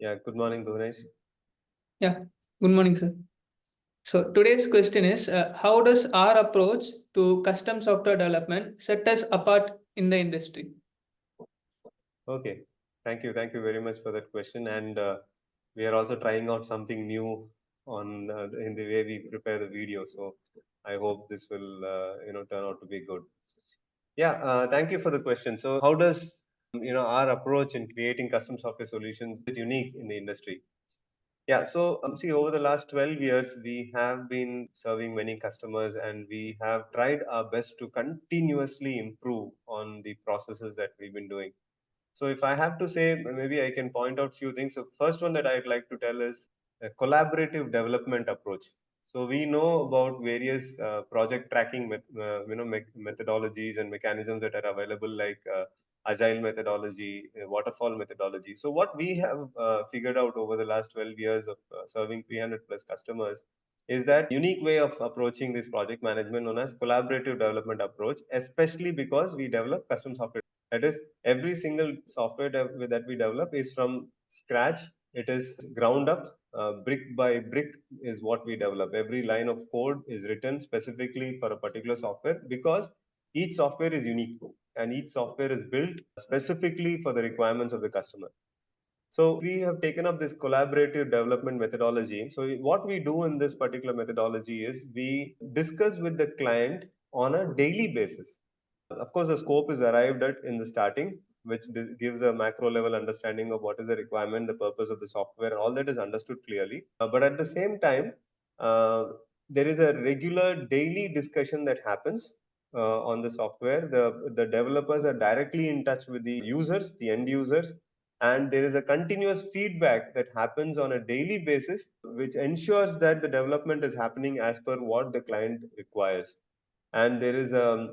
Yeah, good morning, Bhuvanesh. Yeah, good morning, sir. So today's question is, how does our approach to custom software development set us apart in the industry? Okay, thank you very much for that question. And we are also trying out something new on in the way we prepare the video. So I hope this will turn out to be good. Yeah, thank you for the question. So how does our approach in creating custom software solutions is unique in the industry? Yeah, so see, over the last 12 years, we have been serving many customers and we have tried our best to continuously improve on the processes that we've been doing. So if I have to say, maybe I can point out few things. So first one that I'd like to tell is a collaborative development approach. So we know about various project tracking methodologies and mechanisms that are available, like agile methodology, waterfall methodology. So what we have figured out over the last 12 years of serving 300 plus customers is that unique way of approaching this project management known as collaborative development approach, especially because we develop custom software. That is, every single software that we develop is from scratch. It is ground up, brick by brick is what we develop. Every line of code is written specifically for a particular software because each software is unique and each software is built specifically for the requirements of the customer. So we have taken up this collaborative development methodology. So what we do in this particular methodology is we discuss with the client on a daily basis. Of course, the scope is arrived at in the starting, which gives a macro level understanding of what is the requirement, the purpose of the software, and all that is understood clearly. But at the same time, uh, there is a regular daily discussion that happens on the software. The developers are directly in touch with the users, the end users, and there is a continuous feedback that happens on a daily basis, which ensures that the development is happening as per what the client requires. And there is a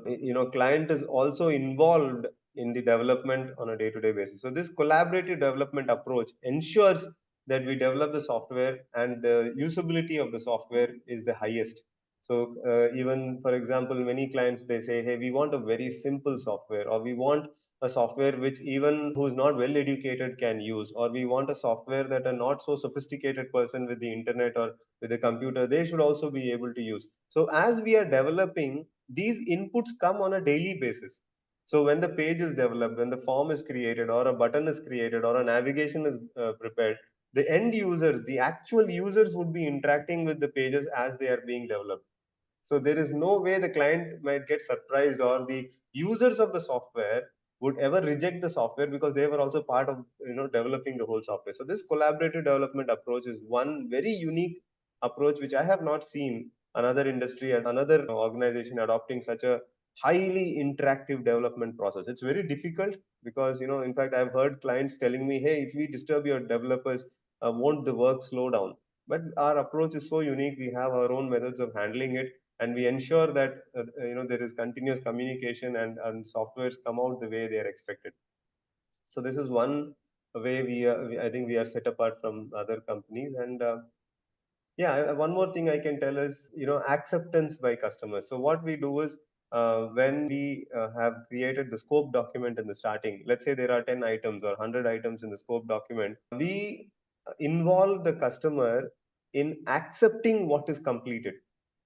client is also involved in the development on a day-to-day basis. So this collaborative development approach ensures that we develop the software and the usability of the software is the highest. So even for example, many clients, they say, hey, we want a very simple software, or we want a software which even who's not well educated can use, or we want a software that a not so sophisticated person with the internet or with a computer, they should also be able to use. So as we are developing, these inputs come on a daily basis. So when the page is developed, when the form is created, or a button is created, or a navigation is prepared, the end users, the actual users, would be interacting with the pages as they are being developed. So there is no way the client might get surprised, or the users of the software would ever reject the software because they were also part of developing the whole software. So this collaborative development approach is one very unique approach which I have not seen another industry and another organization adopting such a highly interactive development process. It's very difficult because in fact I've heard clients telling me, hey, if we disturb your developers, won't the work slow down? But our approach is so unique. We have our own methods of handling it, and we ensure that there is continuous communication, and softwares come out the way they are expected. So this is one way I think we are set apart from other companies. And yeah, one more thing I can tell is acceptance by customers. So what we do is, when we have created the scope document in the starting, let's say there are 10 items or 100 items in the scope document, we involve the customer in accepting what is completed.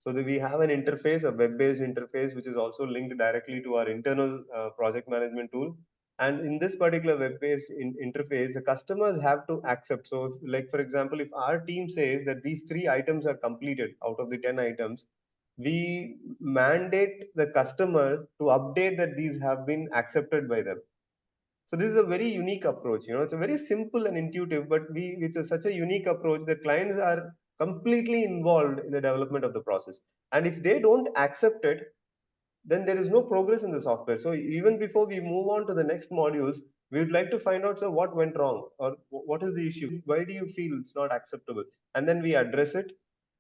So that we have an interface, a web-based interface, which is also linked directly to our internal project management tool. And in this particular web-based interface, the customers have to accept. So like, for example, if our team says that these 3 items are completed out of the 10 items, we mandate the customer to update that these have been accepted by them. So this is a very unique approach. It's a very simple and intuitive, but such a unique approach that clients are completely involved in the development of the process. And if they don't accept it, then there is no progress in the software. So even before we move on to the next modules, we would like to find out, so what went wrong, or what is the issue? Why do you feel it's not acceptable? And then we address it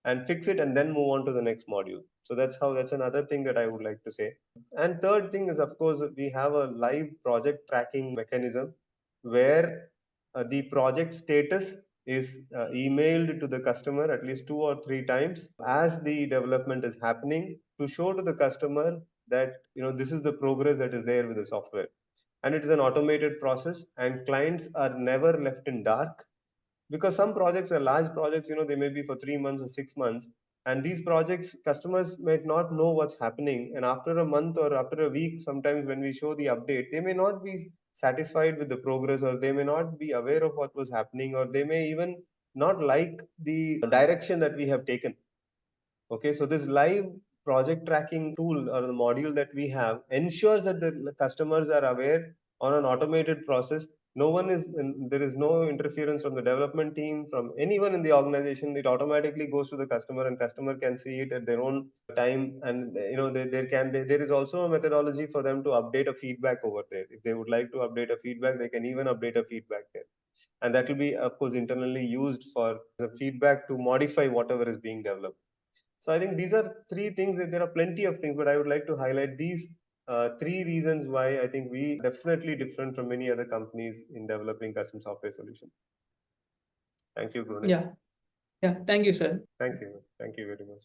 and fix it, and then move on to the next module. So that's another thing that I would like to say. And third thing is, of course, we have a live project tracking mechanism where the project status is emailed to the customer at least 2 or 3 times as the development is happening, to show to the customer that this is the progress that is there with the software. And it is an automated process, and clients are never left in dark. because some projects are large projects, they may be for 3 months or 6 months. And these projects, customers might not know what's happening. And after a month or after a week, sometimes when we show the update, they may not be satisfied with the progress, or they may not be aware of what was happening, or they may even not like the direction that we have taken. Okay, so this live project tracking tool or the module that we have ensures that the customers are aware on an automated process. No one is, there is no interference from the development team, from anyone in the organization. It automatically goes to the customer, and customer can see it at their own time. And there is also a methodology for them to update a feedback over there. If they would like to update a feedback, they can even update a feedback there, and that will be, of course, internally used for the feedback to modify whatever is being developed. So I think these are three things. There are plenty of things, but I would like to highlight these three reasons why I think we definitely different from many other companies in developing custom software solutions. Thank you, Gunesh. Yeah. Thank you, sir. Thank you. Thank you very much.